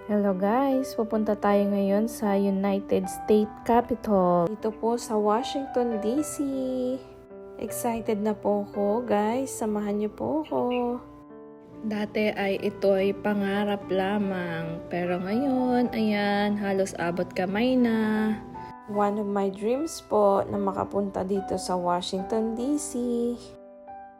Hello guys, pupunta tayo ngayon sa United States Capitol. Dito po sa Washington DC. Excited na po ako guys, samahan niyo po ako. Dati ay ito'y pangarap lamang, pero ngayon, ayan, halos abot kamay na. One of my dreams po na makapunta dito sa Washington DC.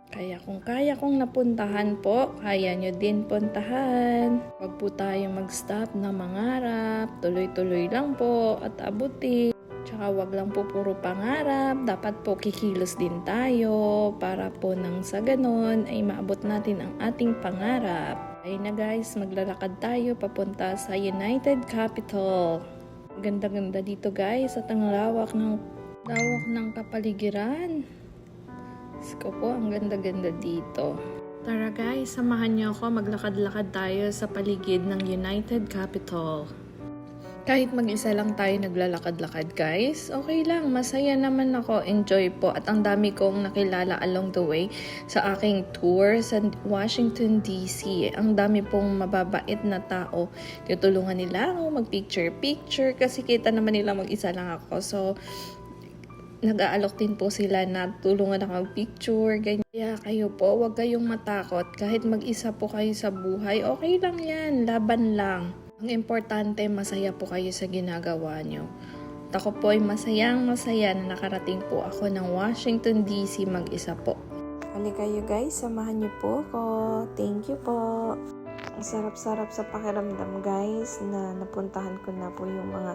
Kaya kung kaya kong napuntahan po, kaya nyo din puntahan. Huwag po tayong mag-stop na mangarap, tuloy-tuloy lang po at abuti. Tsaka wag lang po puro pangarap, dapat po kikilos din tayo para po nang sa ganon ay maabot natin ang ating pangarap. Ayun na guys, maglalakad tayo papunta sa United Capitol. Ganda-ganda dito guys at ang lawak ng kapaligiran. Ko po, ang ganda-ganda dito. Tara guys, samahan niyo ako, maglakad-lakad tayo sa paligid ng United Capitol. Kahit mag-isa lang tayo naglalakad-lakad guys, okay lang, masaya naman ako, enjoy po at ang dami kong nakilala along the way sa aking tour sa Washington DC. Ang dami pong mababait na tao, tutulungan nila ako mag-picture kasi kita naman nila mag-isa lang ako. So, nag-aalok din po sila na tulungan ako mag-picture, ganyan. Kaya kayo po, huwag kayong matakot. Kahit mag-isa po kayo sa buhay, okay lang yan, laban lang. Ang importante, masaya po kayo sa ginagawa nyo. At ako po ay masayang masaya na nakarating po ako ng Washington DC mag-isa po. Halika kayo guys, samahan nyo po ako. Thank you po. Ang sarap-sarap sa pakiramdam guys na napuntahan ko na po yung mga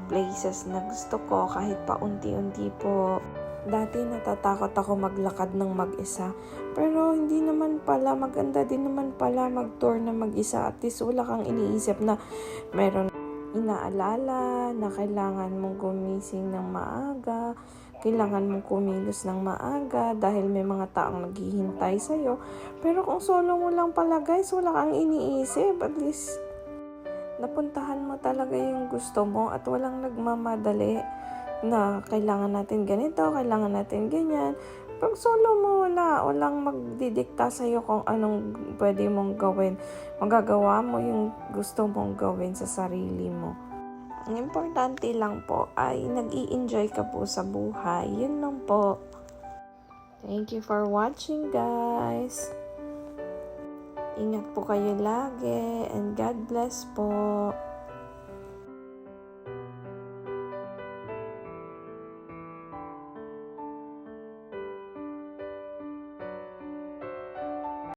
places na gusto ko kahit pa unti-unti po. Dati natatakot ako maglakad ng mag-isa. Pero hindi naman pala, maganda din naman pala mag-tour na mag-isa. At least wala kang iniisip na meron inaalala na kailangan mong gumising ng maaga, kailangan mong kumilos ng maaga dahil may mga taong naghihintay sa'yo. Pero kung solo mo lang pala guys, wala kang iniisip. At least napuntahan mo talaga yung gusto mo at walang nagmamadali na kailangan natin ganito, kailangan natin ganyan. Pag solo mo, walang magdidikta sa'yo kung anong pwede mong gawin. Magagawa mo yung gusto mong gawin sa sarili mo. Ang importante lang po ay nag-i-enjoy ka po sa buhay. Yun lang po. Thank you for watching guys. Ingat po kayo lagi and God bless po.